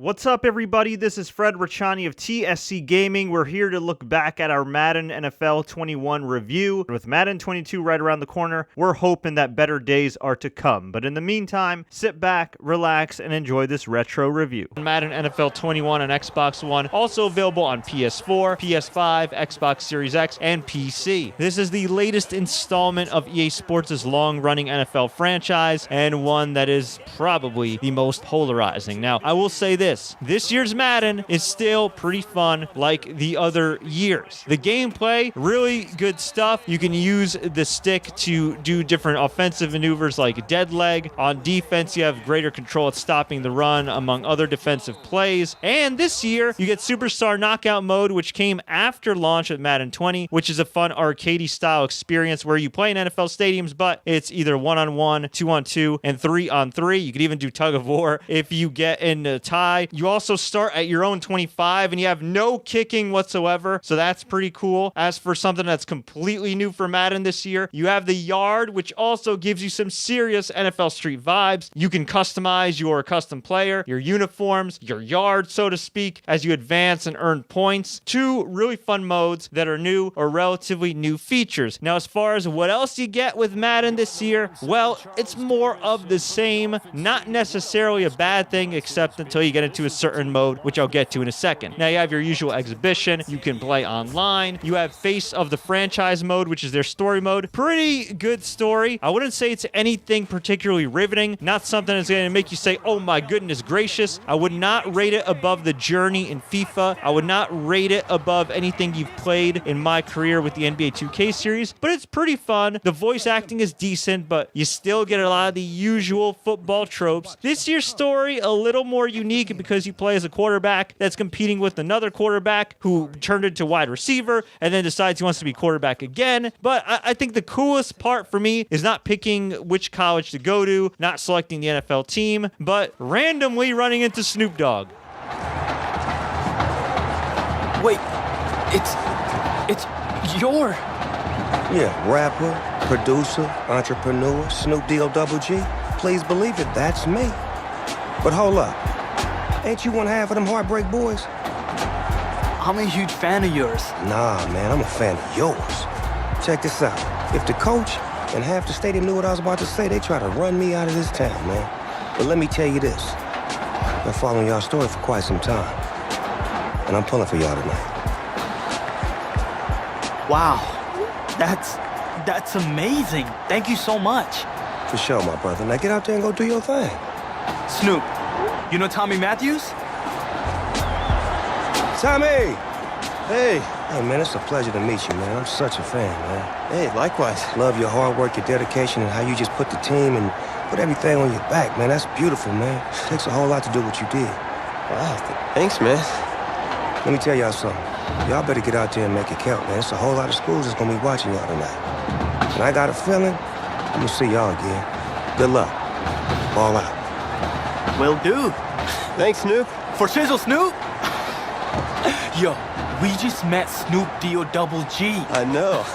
What's up, everybody? This is Fred Richani of TSC Gaming. We're here to look back at our Madden NFL 21 review. With Madden 22 right around the corner, we're hoping that better days are to come. But in the meantime, sit back, relax, and enjoy this retro review. Madden NFL 21 on Xbox One, also available on PS4, PS5, Xbox Series X, and PC. This is the latest installment of EA Sports' long-running NFL franchise, and one that is probably the most polarizing. Now, I will say this year's Madden is still pretty fun like the other years. The gameplay, really good stuff. You can use the stick to do different offensive maneuvers like dead leg. On defense, you have greater control at stopping the run, among other defensive plays. And this year, you get Superstar Knockout Mode, which came after launch of Madden 20, which is a fun arcade style experience where you play in NFL stadiums, but it's either 1-on-1, 2-on-2, and 3-on-3. You could even do tug of war if you get in a tie. You also start at your own 25 and you have no kicking whatsoever, so that's pretty cool. As for something that's completely new for Madden this year, you have the yard, which also gives you some serious NFL Street vibes. You can customize your custom player, your uniforms, your yard, so to speak, as you advance and earn points. Two really fun modes that are new or relatively new features. Now, as far as what else you get with Madden this year, well, it's more of the same. Not necessarily a bad thing, except until you get into a certain mode, which I'll get to in a second. Now, you have your usual exhibition. You can play online. You have Face of the Franchise mode, which is their story mode. Pretty good story. I wouldn't say it's anything particularly riveting. Not something that's going to make you say, oh my goodness gracious. I would not rate it above the journey in FIFA. I would not rate it above anything you've played in my career with the NBA 2K series, but it's pretty fun. The voice acting is decent, but you still get a lot of the usual football tropes. This year's story, a little more unique because you play as a quarterback that's competing with another quarterback who turned into wide receiver and then decides he wants to be quarterback again. But I think the coolest part for me is not picking which college to go to, not selecting the NFL team, but randomly running into Snoop Dogg. Wait, it's your... Yeah, rapper, producer, entrepreneur, Snoop D-O-double-G. Please believe it, that's me. But hold up. Ain't you one half of them Heartbreak Boys? I'm a huge fan of yours. Nah, man, I'm a fan of yours. Check this out. If the coach and half the stadium knew what I was about to say, they try to run me out of this town, man. But let me tell you this. I've been following y'all story for quite some time. And I'm pulling for y'all tonight. Wow. That's amazing. Thank you so much. For sure, my brother. Now get out there and go do your thing. Snoop, you know Tommy Matthews? Tommy! Hey, man, it's a pleasure to meet you, man. I'm such a fan, man. Hey, likewise. Love your hard work, your dedication, and how you just put the team and put everything on your back, man. That's beautiful, man. It takes a whole lot to do what you did. Wow, thanks, man. Let me tell y'all something. Y'all better get out there and make it count, man. It's a whole lot of schools that's gonna be watching y'all tonight. And I got a feeling I'm gonna see y'all again. Good luck. Ball out. Will do. Thanks, Snoop. For Shizzle, Snoop? Yo, we just met Snoop D-O-double-G. I know.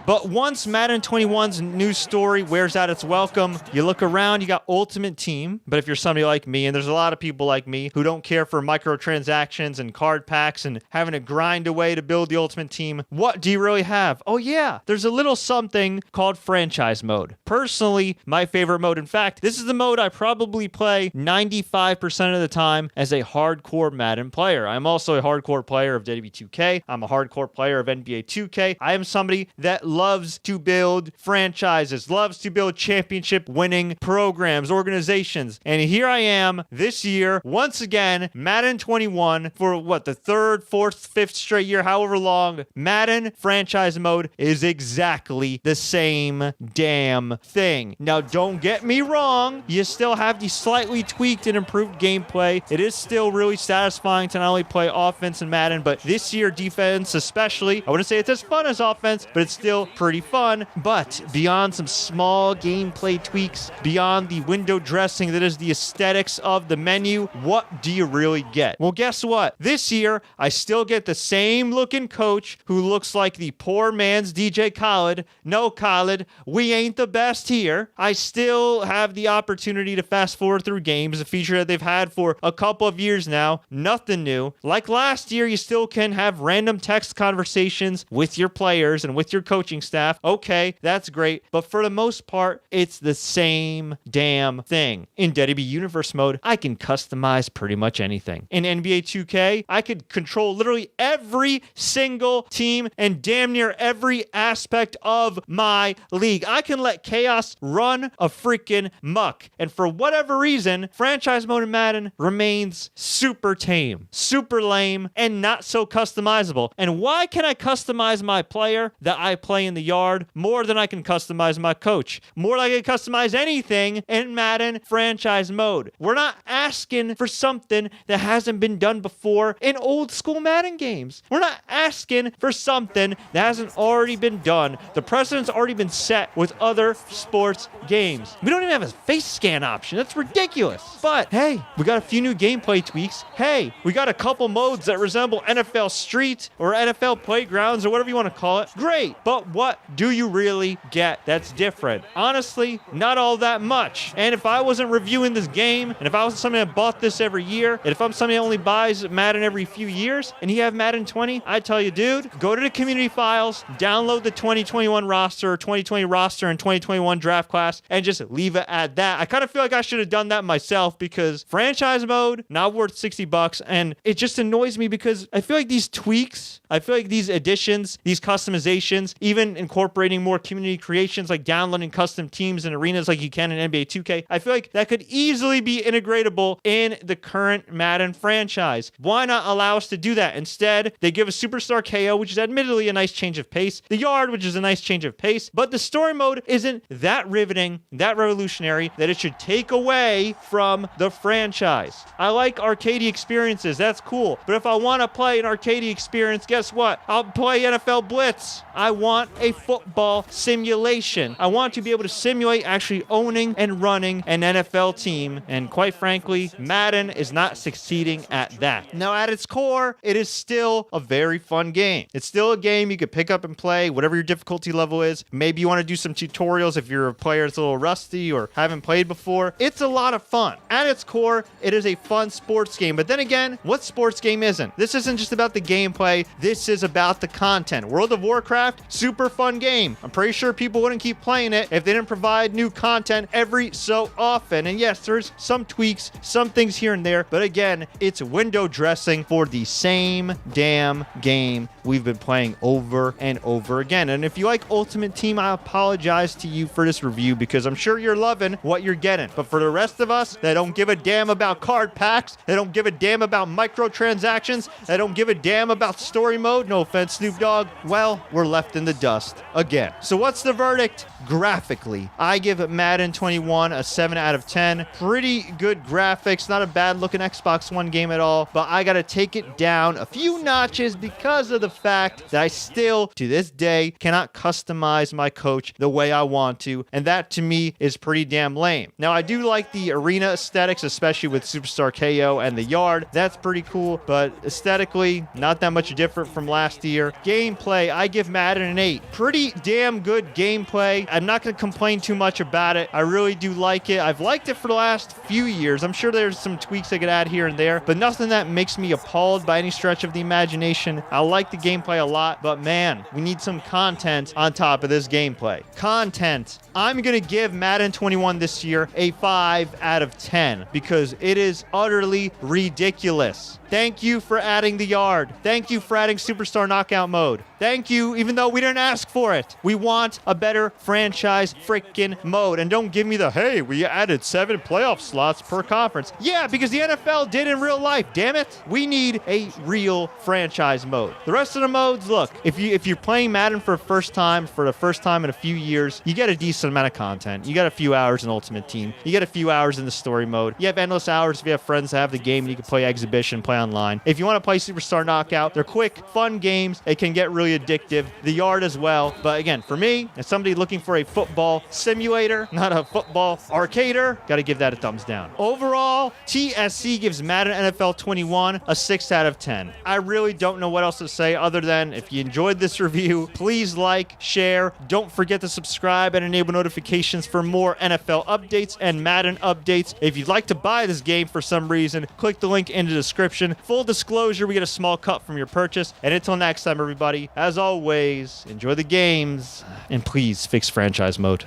But once Madden 21's news story wears out its welcome, you look around, you got Ultimate Team. But if you're somebody like me, and there's a lot of people like me who don't care for microtransactions and card packs and having to grind away to build the Ultimate Team, what do you really have? Oh yeah, there's a little something called Franchise Mode. Personally, my favorite mode. In fact, this is the mode I probably play 95% of the time as a hardcore Madden player. I'm also a hardcore player of WWE2K. I'm a hardcore player of NBA 2K. I am somebody that loves to build franchises, loves to build championship winning programs, organizations. And here I am this year, once again, Madden 21 for what, the third, fourth, fifth straight year, however long. Madden franchise mode is exactly the same damn thing. Now, don't get me wrong. You still have the slightly tweaked and improved gameplay. It is still really satisfying to not only play offense in Madden, but this year defense especially. I wouldn't say it's as fun as offense, but it's still still pretty fun, but beyond some small gameplay tweaks, beyond the window dressing that is the aesthetics of the menu, what do you really get? Well, guess what? This year, I still get the same looking coach who looks like the poor man's DJ Khaled. No, Khaled, we ain't the best here. I still have the opportunity to fast forward through games, a feature that they've had for a couple of years now. Nothing new. Like last year, you still can have random text conversations with your players and with your coaching staff. Okay, that's great. But for the most part, it's the same damn thing. In DDB Universe mode, I can customize pretty much anything. In NBA 2K, I could control literally every single team and damn near every aspect of my league. I can let chaos run a freaking muck. And for whatever reason, franchise mode in Madden remains super tame, super lame, and not so customizable. And why can I customize my player that I play in the yard more than I can customize my coach? More than I can customize anything in Madden franchise mode. We're not asking for something that hasn't been done before in old school Madden games. We're not asking for something that hasn't already been done. The precedent's already been set with other sports games. We don't even have a face scan option. That's ridiculous. But hey, we got a few new gameplay tweaks. Hey, we got a couple modes that resemble NFL Street or NFL Playgrounds or whatever you want to call it. Great. But what do you really get that's different? Honestly, not all that much. And if I wasn't reviewing this game, and if I was somebody that bought this every year, and if I'm somebody that only buys Madden every few years, and you have Madden 20, I tell you, dude, go to the community files, download the 2021 roster, 2020 roster, and 2021 draft class, and just leave it at that. I kind of feel like I should have done that myself because franchise mode, not worth $60, and it just annoys me because I feel like these tweaks, I feel like these additions, these customizations, even incorporating more community creations like downloading custom teams and arenas like you can in NBA 2K, I feel like that could easily be integratable in the current Madden franchise. Why not allow us to do that? Instead, they give us Superstar KO, which is admittedly a nice change of pace, the Yard, which is a nice change of pace, but the story mode isn't that riveting, that revolutionary, that it should take away from the franchise. I like arcade experiences, that's cool, but if I want to play an arcade experience, guess what? I'll play NFL Blitz. I want a football simulation. I want to be able to simulate actually owning and running an NFL team, and quite frankly, Madden is not succeeding at that. Now, at its core, it is still a very fun game. It's still a game you could pick up and play, whatever your difficulty level is. Maybe you want to do some tutorials if you're a player that's a little rusty or haven't played before. It's a lot of fun. At its core, it is a fun sports game. But then again, what sports game isn't? This isn't just about the gameplay. This is about the content. World of Warcraft, super fun game. I'm pretty sure people wouldn't keep playing it if they didn't provide new content every so often. And yes, there's some tweaks, some things here and there. But again, it's window dressing for the same damn game we've been playing over and over again. And if you like Ultimate Team, I apologize to you for this review because I'm sure you're loving what you're getting. But for the rest of us that don't give a damn about card packs, that don't give a damn about microtransactions, that don't give a damn about story mode, no offense, Snoop Dogg, well, we're left in the dust again. So what's the verdict? Graphically, I give Madden 21 a 7 out of 10. Pretty good graphics, not a bad looking Xbox One game at all, but I gotta take it down a few notches because of the fact that I still, to this day, cannot customize my coach the way I want to, and that to me is pretty damn lame. Now, I do like the arena aesthetics, especially with Superstar KO and the Yard. That's pretty cool, but aesthetically, not that much different from last year. Gameplay, I give Madden an 8. Pretty damn good gameplay. I'm not going to complain too much about it. I really do like it. I've liked it for the last few years. I'm sure there's some tweaks I could add here and there, but nothing that makes me appalled by any stretch of the imagination. I like the gameplay a lot, but man, we need some content on top of this gameplay. Content. I'm going to give Madden 21 this year a 5 out of 10 because it is utterly ridiculous. Thank you for adding the Yard. Thank you for adding Superstar Knockout mode. Thank you, even though we didn't ask for it. We want a better franchise freaking mode. And don't give me the, hey, we added 7 playoff slots per conference. Yeah, because the NFL did in real life, damn it. We need a real franchise mode. The rest of the modes, look, if you're playing Madden for the first time in a few years, you get a decent amount of content. You got a few hours in Ultimate Team. You get a few hours in the story mode. You have endless hours if you have friends that have the game and you can play Exhibition, play online. If you want to play Superstar Knockout, they're quick, fun games. It can get really addictive. The Yard is as well. But again, for me, as somebody looking for a football simulator, not a football arcader, got to give that a thumbs down. Overall, TSC gives Madden NFL 21 a 6 out of 10. I really don't know what else to say other than if you enjoyed this review, please like, share, don't forget to subscribe and enable notifications for more NFL updates and Madden updates. If you'd like to buy this game for some reason, click the link in the description. Full disclosure, we get a small cut from your purchase. And until next time, everybody, as always, enjoy the games and please fix franchise mode.